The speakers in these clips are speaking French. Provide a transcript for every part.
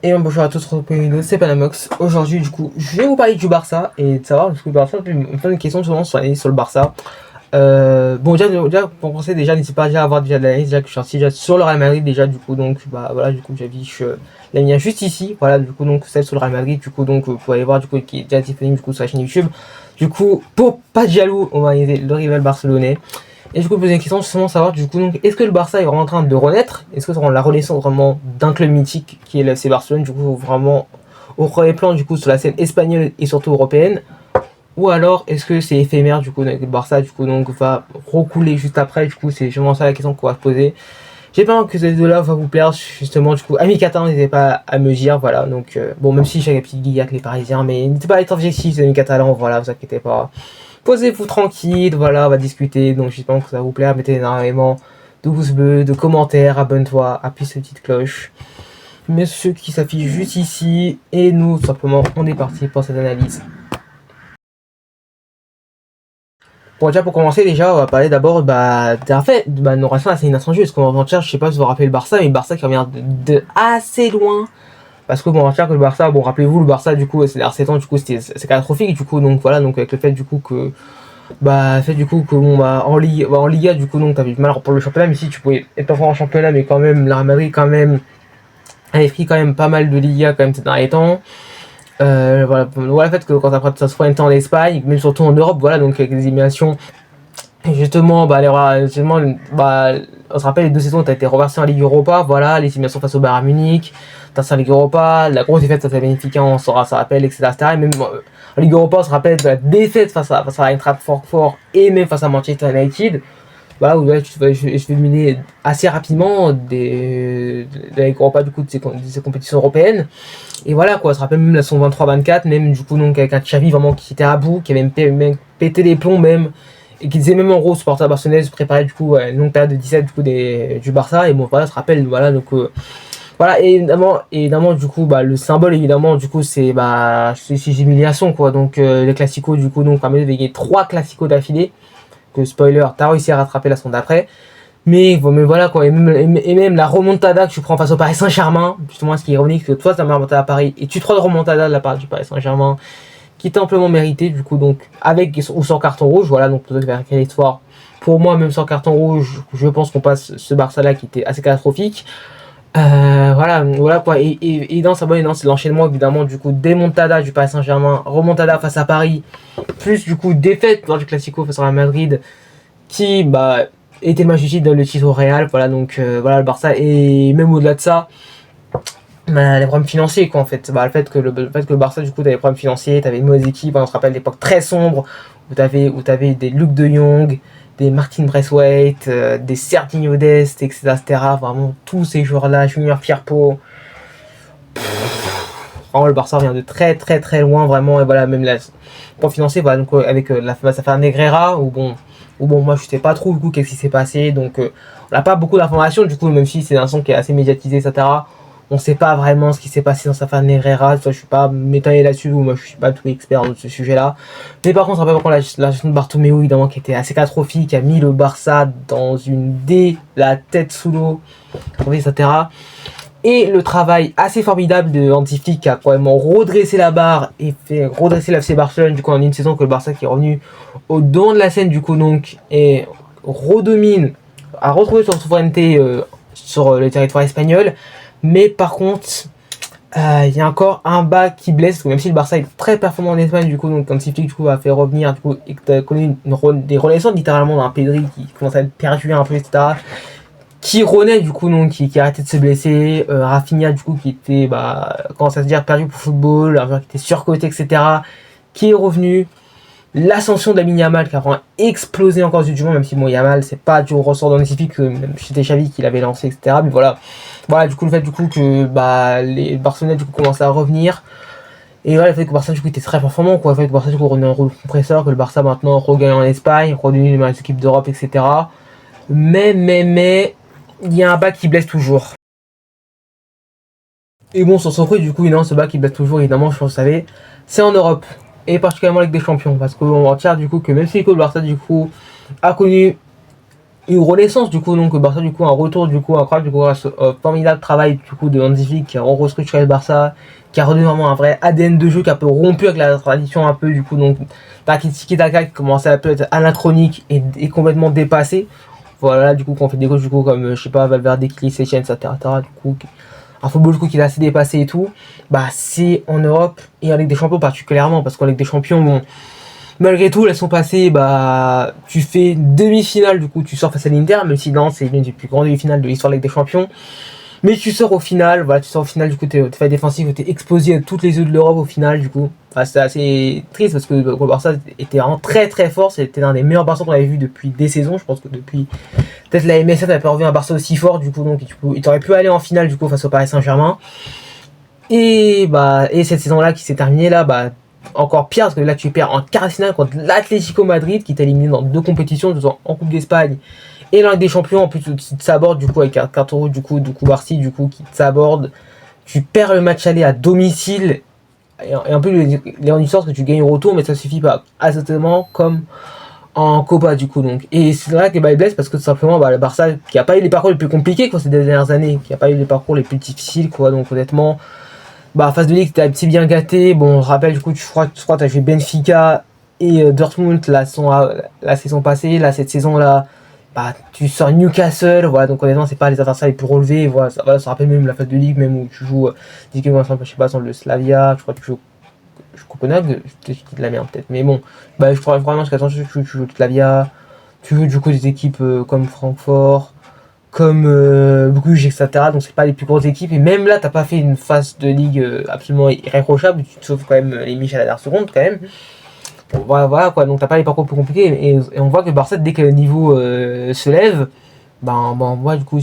Et bonjour à tous, c'est Panamox. Aujourd'hui, du coup, je vais vous parler du Barça et de savoir, parce que le Barça, me pose une question souvent sur l'analyse sur le Barça. Bon, déjà, pour commencer, déjà, n'hésitez pas déjà à avoir déjà de l'analyse, déjà que je suis sorti déjà sur le Real Madrid, déjà, du coup, donc, bah voilà, du coup, j'affiche la mienne juste ici, voilà, du coup, donc, celle sur le Real Madrid, du coup, donc, vous pouvez aller voir, du coup, qui est déjà disponible, du coup, sur la chaîne YouTube. Du coup, pour pas de jaloux, on va analyser le rival barcelonais. Et du coup, poser une question, justement, savoir du coup, donc, est-ce que le Barça est vraiment en train de renaître? Est-ce que c'est la renaissance vraiment d'un club mythique qui est le FC Barcelone, du coup, vraiment au premier plan, du coup, sur la scène espagnole et surtout européenne? Ou alors, est-ce que c'est éphémère, du coup, donc, le Barça, du coup, donc, va recouler juste après? Du coup, c'est vraiment ça la question qu'on va se poser. J'ai peur que cette vidéo-là va vous plaire, justement, du coup, amis Qatar, n'hésitez pas à me dire, voilà, donc, bon, même si j'ai des petites guilles avec les Parisiens, mais n'hésitez pas à être objectif, les amis catalans, voilà, vous inquiétez pas. Posez-vous tranquille, voilà, on va discuter. Donc j'espère que ça va vous plaire. Mettez énormément de pouces bleus, de commentaires, abonne-toi, appuie cette petite cloche. Mais ceux qui s'affichent juste ici, et nous, tout simplement, on est parti pour cette analyse. Bon, déjà pour commencer, déjà, on va parler d'abord d'un fait, nos racines assez inattendues. Parce qu'on va mentir, je sais pas si vous vous rappelez le Barça, mais le Barça qui revient de assez loin. Parce que bon, on va dire que le Barça, bon, rappelez-vous, le Barça, du coup, c'est 7 ans, du coup, c'est catastrophique, du coup, donc voilà, donc avec le fait, du coup, que fait du coup que bon en Liga du coup donc t'avais du mal pour le championnat, mais si tu pouvais être fort en championnat, mais quand même la Real Madrid quand même avait pris quand même pas mal de Liga quand même ces derniers temps. Voilà le fait que quand après ça se fait un temps en Espagne, même surtout en Europe, voilà, donc avec les éliminations, justement on se rappelle les deux saisons t'as été reversé en Ligue Europa, voilà, les éliminations face au Bayern Munich, t'as ça en Ligue Europa, la grosse défaite face à Benfica, on se rappelle, etc., et même en Ligue Europa on se rappelle de la défaite face à Eintracht Francfort et même face à Manchester United. Voilà, où là, je vais mener assez rapidement de la Ligue Europa, du coup, de ces compétitions européennes. Et voilà, quoi, on se rappelle même la saison 23-24, même du coup, donc avec un Xavi vraiment qui était à bout, qui avait même pété les plombs, même, et qui disait même en gros, supporter Barcelone se préparer du coup à une longue période de 17 du coup du Barça. Et bon, voilà, on se rappelle, voilà, donc. Voilà, et évidemment, du coup, le symbole, évidemment, du coup, c'est humiliation, quoi. Donc, les classicos, du coup, donc, permet de gagner 3 classicos d'affilée. Que spoiler, t'as réussi à rattraper la seconde d'après. Mais voilà, quoi. Et même la remontada que tu prends face au Paris Saint-Germain, justement, ce qui est ironique, que toi, t'as remonté à Paris et tu te prends de remontada de la part du Paris Saint-Germain, qui est amplement mérité, du coup, donc, avec ou sans carton rouge, voilà, donc, plutôt que vers quelle histoire. Pour moi, même sans carton rouge, je pense qu'on passe ce Barça-là qui était assez catastrophique. Voilà quoi. Et dans sa bonne c'est l'enchaînement évidemment du coup démontada du Paris Saint-Germain, remontada face à Paris, plus du coup défaite lors du Classico face à la Madrid, qui était magnifique dans le titre au Real. Voilà donc voilà le Barça et même au-delà de ça, les problèmes financiers quoi en fait. Le fait que le Barça du coup t'avais des problèmes financiers, t'avais une mauvaise équipe, on se rappelle l'époque très sombre où t'avais des Luc de Jong, des Martin Braithwaite, des Serginho Dest, etc., etc. Vraiment tous ces joueurs-là, Junior Firpo. Vraiment le Barça vient de très très très loin vraiment et voilà même là pour financer voilà donc avec la ça fait un Negreira ou bon moi je sais pas trop du coup qu'est-ce qui s'est passé donc on n'a pas beaucoup d'informations du coup même si c'est un son qui est assez médiatisé etc. On sait pas vraiment ce qui s'est passé dans sa fin Herrera, je suis pas métaillé là-dessus, moi je suis pas tout expert dans ce sujet-là. Mais par contre, on rappelle la gestion de Bartomeu, évidemment, qui était assez catastrophique, qui a mis le Barça dans une la tête sous l'eau, etc. Et le travail assez formidable de Hansi qui a probablement redressé la barre et fait redresser l'FC Barcelone, du coup, en une saison que le Barça qui est revenu au don de la scène, du coup, donc, et redomine, a retrouvé son souveraineté sur le territoire espagnol. Mais par contre, il y a encore un bas qui blesse, même si le Barça est très performant en Espagne, du coup, donc quand Flick du coup a fait revenir, du coup, et que tu as connu des renaissances littéralement d'un Pedri qui commence à être perdu un peu, etc. Qui renaît du coup, donc qui a arrêté de se blesser, Rafinha du coup qui était, comment ça se dire, perdu pour football, un joueur qui était surcoté, etc. Qui est revenu. L'ascension d'Lamine Yamal qui a vraiment explosé encore du monde, même si bon Yamal c'est pas du ressort d'Hansi que même c'était Xavi qui l'avait lancé, etc. Mais voilà du coup le fait du coup que les Barcelonais du coup commençaient à revenir et voilà le fait que Barça du coup était très performant quoi, le fait que Barça du coup revenait en rôle compresseur, que le Barça maintenant regagne en Espagne, redevenu les meilleures équipes d'Europe, etc. Mais il y a un bas qui blesse toujours. Et bon sur son coup du coup ce bas qui blesse toujours évidemment je pense que vous savez, c'est en Europe. Et particulièrement avec des champions parce qu'on va dire du coup que même si le Barça du coup a connu une renaissance du coup, donc le Barça du coup un retour du coup incroyable du coup grâce au formidable travail du coup de Hansi Flick qui a restructuré le Barça, qui a redonné vraiment un vrai ADN de jeu qui a un peu rompu avec la tradition un peu du coup, donc tiki taka qui commençait à peu être anachronique et complètement dépassé. Voilà, du coup quand on fait des coachs du coup comme je sais pas Valverde, Kili, Seychelles, etc. Du coup un football du coup qui est assez dépassé et tout, bah c'est en Europe et en Ligue des Champions particulièrement, parce qu'en Ligue des Champions bon, malgré tout, elles sont passées, bah, tu fais demi-finale, du coup, tu sors face à l'Inter, même si non, c'est l'une des plus grandes demi-finales de l'histoire de la Ligue des Champions. Mais tu sors au final, voilà, tu sors au final, du coup, t'es fait défensif, t'es exposé à toutes les yeux de l'Europe au final, du coup. Enfin, c'est assez triste parce que le Barça était vraiment très très fort, c'était l'un des meilleurs Barça qu'on avait vu depuis des saisons, je pense que depuis, peut-être la MSN n'avait pas revu un Barça aussi fort, du coup, donc il t'aurait pu aller en finale, du coup, face au Paris Saint-Germain. Et bah, et cette saison-là qui s'est terminée là, bah, encore pire parce que là tu perds en quart de finale contre l'Atlético Madrid qui t'a éliminé dans deux compétitions, en Coupe d'Espagne et en Ligue des Champions. En plus qui te saborde du coup avec un carton rouge du coup Barcy du coup qui te saborde. Tu perds le match aller à domicile et un peu les histoires que tu gagnes au retour, mais ça suffit pas absolument comme en Copa du coup donc. Et c'est vrai que bah, il blesse parce que tout simplement bah, le Barça qui a pas eu les parcours les plus compliqués quoi ces dernières années, qui a pas eu les parcours les plus difficiles quoi, donc honnêtement bah, phase de ligue, t'es petit bien gâté. Bon, je rappelle, du coup, je crois que t'as joué Benfica et Dortmund la saison passée. Là, cette saison-là, bah, tu sors Newcastle. Voilà, donc honnêtement, c'est pas les adversaires les plus relevés. Voilà, ça rappelle même la phase de ligue, même où tu joues, je sais pas, sans le Slavia. Je crois que tu joues Copenhague. Je dis de la merde, peut-être. Mais bon, bah, je crois vraiment que tu joues Slavia. Tu joues du coup des équipes comme Francfort, comme Bruges, etc. Donc c'est pas les plus grosses équipes. Et même là, t'as pas fait une phase de ligue absolument irréprochable. Tu te sauves quand même les Michel à la dernière seconde quand même. Bon, voilà quoi. Donc t'as pas les parcours plus compliqués. Et on voit que le Barça, dès que le niveau se lève, on voit du coup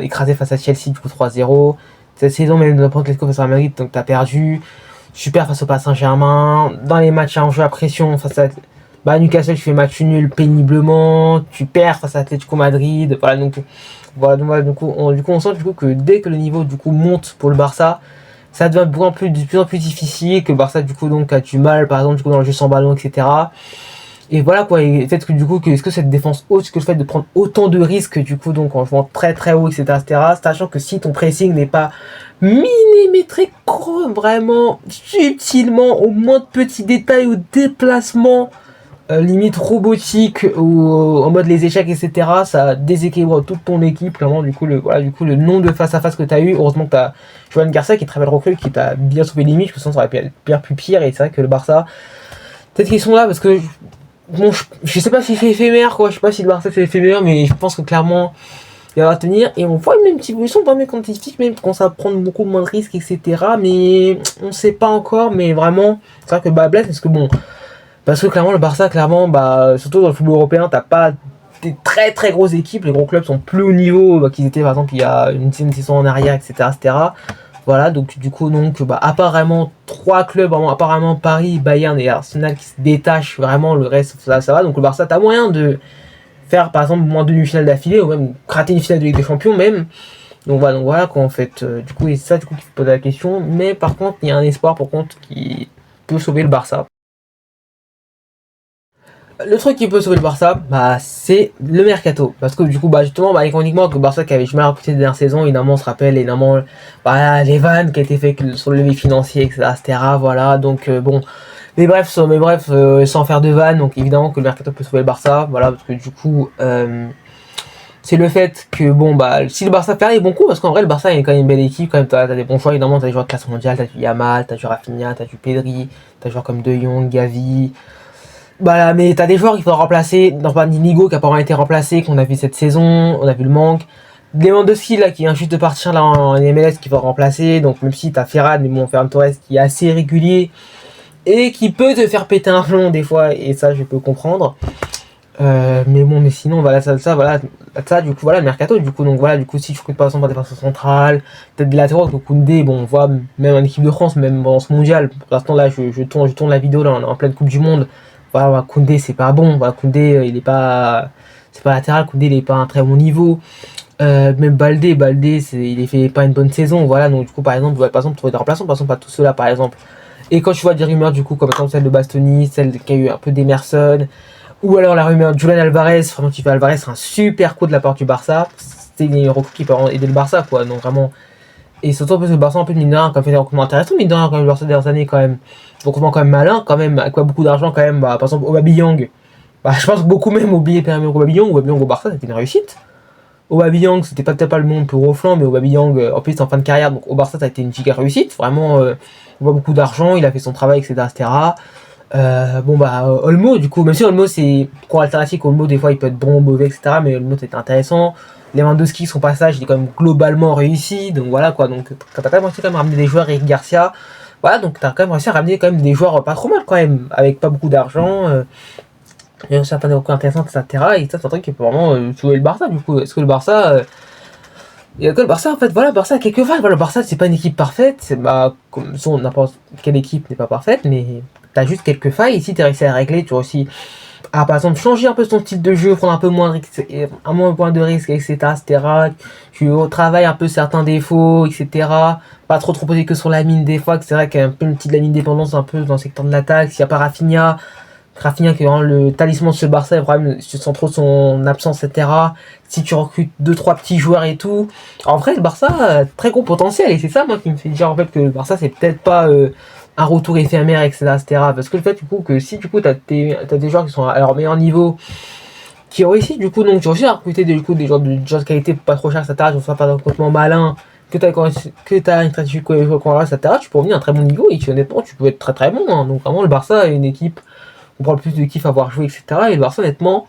écrasé face à Chelsea du coup 3-0. Cette saison même n'importe quel face à Madrid, donc t'as perdu. Super face au Paris Saint-Germain. Dans les matchs à enjeu à pression face à Newcastle, tu fais match nul péniblement, tu perds face à Atlético Madrid, donc on sent du coup que dès que le niveau du coup monte pour le Barça, ça devient de plus en plus difficile, que le Barça du coup donc a du mal, par exemple du coup dans le jeu sans ballon, etc. Et voilà quoi, et peut-être que du coup, est-ce que cette défense haute, est-ce que le fait de prendre autant de risques du coup donc en jouant très très haut, etc., sachant que si ton pressing n'est pas millimétré, vraiment subtilement, au moins de petits détails, au déplacement, limite robotique ou en mode les échecs, etc., ça déséquilibre toute ton équipe clairement. Du coup le nombre de face à face que tu as eu, heureusement que tu as Joan Garcia qui est très belle recrue, qui t'a bien sauvé les limites, je pense que ça aurait pu être plus pire. Et c'est vrai que le Barça, peut-être qu'ils sont là parce que bon, je sais pas si c'est éphémère quoi, je sais pas si le Barça c'est éphémère, mais je pense que clairement il va tenir. Et on voit une petite évolution pas même quantifique, même quand ça va prendre beaucoup moins de risques, etc., mais on sait pas encore. Mais vraiment c'est vrai que blesse parce que bon, parce que clairement le Barça, surtout dans le football européen, t'as pas des très très grosses équipes, les gros clubs sont plus haut niveau qu'ils étaient par exemple il y a une dizaine de saisons en arrière, etc. Voilà, donc du coup à part vraiment trois clubs, vraiment, apparemment Paris, Bayern et Arsenal qui se détachent vraiment, le reste ça va. Donc le Barça, t'as moyen de faire par exemple moins de demi-finales d'affilée, ou même gratter une finale de Ligue des Champions même. Donc voilà quoi en fait, du coup et c'est ça du coup qui se pose la question. Mais par contre il y a un espoir pour contre qui peut sauver le Barça. Le truc qui peut sauver le Barça, c'est le mercato. Parce que du coup, justement, ironiquement, que le Barça qui avait jamais recruté des dernières saisons, évidemment, on se rappelle évidemment les vannes qui a été fait sur le levier financier, etc. Voilà, donc bon. Mais bref, sans faire de vannes, donc évidemment que le mercato peut sauver le Barça. Voilà, parce que du coup, c'est le fait que, si le Barça fait les bons coups, parce qu'en vrai, le Barça est quand même une belle équipe, quand même, t'as des bons choix, évidemment, t'as des joueurs de classe mondiale, t'as du Yamal, t'as du Rafinha, t'as du Pedri, t'as des joueurs comme De Jong, Gavi. Mais t'as des joueurs qu'il faut remplacer. Dans Nigo qui a pas vraiment été remplacé, qu'on a vu cette saison, on a vu le manque. Lewandowski là qui vient juste de partir là en MLS qui va remplacer. Donc même si t'as Ferran, mais bon, Ferran Torres qui est assez régulier et qui peut te faire péter un plomb des fois, et ça je peux comprendre. Mais sinon ça du coup le mercato du coup, donc voilà, du coup si tu recrutes par exemple un défenseur central, peut-être des latéraux, donc Koundé, bon on voit même en équipe de France, même dans ce mondial, pour l'instant là je tourne la vidéo là en pleine Coupe du Monde. Voilà, Koundé c'est pas bon, Koundé il est pas, c'est pas latéral, Koundé il est pas à un très bon niveau. Même Baldé il est fait pas une bonne saison, voilà. Donc du coup par exemple trouver des remplaçants, par exemple pas tous ceux-là par exemple. Et quand tu vois des rumeurs du coup comme celle de Bastoni, celle qui a eu un peu d'Emerson, Ou alors la rumeur de Julian Alvarez, vraiment qui fait Alvarez, c'est un super coup de la part du Barça. C'est une recrue qui peut aider le Barça, quoi. Donc vraiment. Et surtout parce que le Barça un peu de mine de rien, comme fait des recrutements intéressants, mine de rien, quand même, le Barça des dernières années, quand même. Recrutement quand même malin, quand même, avec pas beaucoup d'argent, quand même. Bah, par exemple, Aubameyang. Bah, je pense que beaucoup même oublié Aubameyang. Aubameyang au Barça, c'était une réussite. Aubameyang, c'était peut-être pas le monde plus reflant, mais Aubameyang, en plus, en fin de carrière, donc au Barça, ça a été une giga réussite. Vraiment, on voit beaucoup d'argent, il a fait son travail, etc. Bon bah Olmo du coup, même si Olmo c'est pour alternatif, Olmo des fois il peut être bon ou mauvais, etc. Mais Olmo c'était intéressant. Lewandowski, son passage il est quand même globalement réussi, donc voilà quoi. Donc t'as quand même réussi à ramener des joueurs, Eric Garcia, voilà, donc t'as quand même réussi à ramener quand même des joueurs pas trop mal quand même, avec pas beaucoup d'argent, il y a certains recours intéressants, etc. Et ça c'est un truc qui peut vraiment jouer le Barça du coup. Est-ce que le Barça il y a que le Barça en fait, voilà, le Barça a quelques failles. Voilà, le Barça c'est pas une équipe parfaite, c'est bah comme n'importe quelle équipe n'est pas parfaite, mais t'as juste quelques failles. Et si t'es réussi à régler, tu as aussi par exemple changer un peu ton style de jeu, prendre un peu moins de risques, de risques, etc. Tu travailles un peu certains défauts, etc. Pas trop poser que sur la mine des fois, que c'est vrai qu'il y a un peu une petite mine dépendance un peu dans le secteur de l'attaque. S'il n'y a pas Rafinha qui est vraiment le talisman de ce Barça, le problème, sans trop son absence, etc. Si tu recrutes 2-3 petits joueurs et tout. En vrai, le Barça a très gros potentiel, et c'est ça, moi, qui me fait dire en fait que le Barça, c'est peut-être pas un retour éphémère, etc. Parce que le fait, du coup, que si du coup, t'as des joueurs qui sont à leur meilleur niveau, qui réussissent, du coup, donc tu réussis à recruter des joueurs de qualité pas trop cher, etc. Je ne pas complètement malin, que t'as une stratégie de etc. Tu peux revenir à un très bon niveau, et honnêtement, tu peux être très très bon. Hein. Donc vraiment, le Barça est une équipe. On prend le plus de kiff à voir jouer, etc. Et le Barça, honnêtement,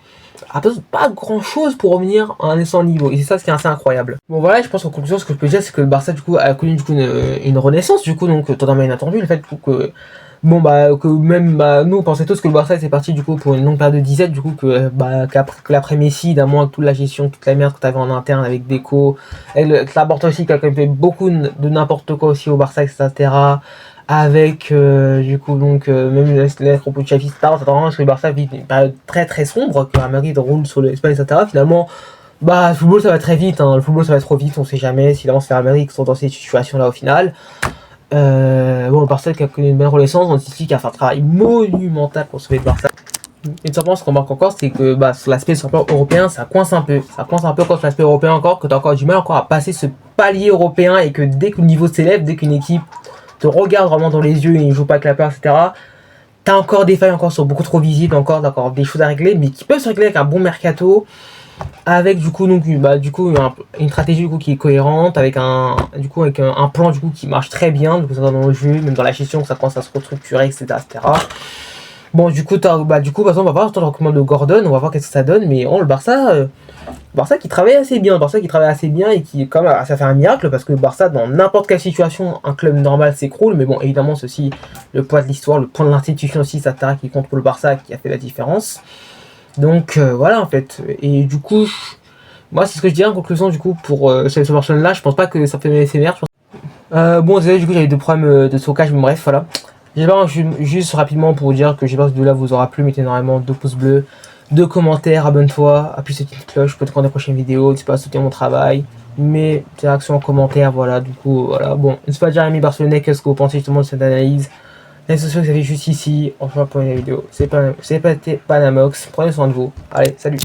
a pas grand chose pour revenir à un excellent niveau. Et c'est ça ce qui est assez incroyable. Bon, voilà, je pense qu'en conclusion, ce que je peux dire, c'est que le Barça, du coup, a connu du coup, une renaissance, du coup, donc totalement inattendu. Le fait que, bon, bah, que même nous, on pensait tous que le Barça était parti, du coup, pour une longue période de disette, du coup, que l'après Messi, d'un mois, toute la gestion, toute la merde que t'avais en interne avec Deco, et la porte aussi, qui a quand même fait beaucoup de n'importe quoi aussi au Barça, etc. Avec du coup donc même les propos de Xavi, etc. Ça vraiment que le Barça vit une période très très sombre, que Real Madrid roule sur l'Espagne, etc. Finalement, bah le football ça va très vite, hein. Le football ça va trop vite, on sait jamais si c'est Real Madrid qui sont dans cette situation là au final. Bon, le Barça qui a connu une belle renaissance, on dit qui a fait un travail monumental pour sauver le Barça. Et simplement ce qu'on remarque encore, c'est que bah, sur l'aspect européen, ça coince un peu. Ça coince un peu quand sur l'aspect européen encore, que tu as encore du mal encore à passer ce palier européen, et que dès que le niveau s'élève, dès qu'une équipe te regarde vraiment dans les yeux et il joue pas avec la peur, etc. T'as encore des failles encore sont beaucoup trop visibles, encore des choses à régler, mais qui peuvent se régler avec un bon mercato, avec du coup donc une stratégie du coup qui est cohérente, avec un plan du coup qui marche très bien, du coup ça va dans le jeu, même dans la gestion, ça commence à se restructurer, etc. Bon, du coup, par exemple, on va voir le recrutement de Gordon, on va voir qu'est-ce que ça donne, mais le Barça qui travaille assez bien, et qui, comme ça fait un miracle, parce que le Barça, dans n'importe quelle situation, un club normal s'écroule, mais bon, évidemment, c'est aussi le poids de l'histoire, le poids de l'institution aussi, etc., qui compte pour le Barça, qui a fait la différence. Donc, voilà, en fait. Et du coup, moi, c'est ce que je dirais en conclusion, du coup, pour cette version-là, je pense pas que ça fait éphémère. Bon, désolé, du coup, j'avais des problèmes de stockage, mais bref, voilà. J'espère juste rapidement pour vous dire que j'espère que cette vidéo là vous aura plu. Mettez énormément de pouces bleus, de commentaires, abonne-toi, appuie cette petite cloche pour te rendre les prochaines vidéos, n'hésite pas à soutenir mon travail, mes réactions en commentaire, voilà, du coup, voilà, bon, n'hésitez pas à dire à Barcelonais qu'est-ce que vous pensez justement de cette analyse. Les sociaux que vous avez juste ici, on se voit pour une vidéo, c'est pas Panamox, prenez soin de vous, allez, salut.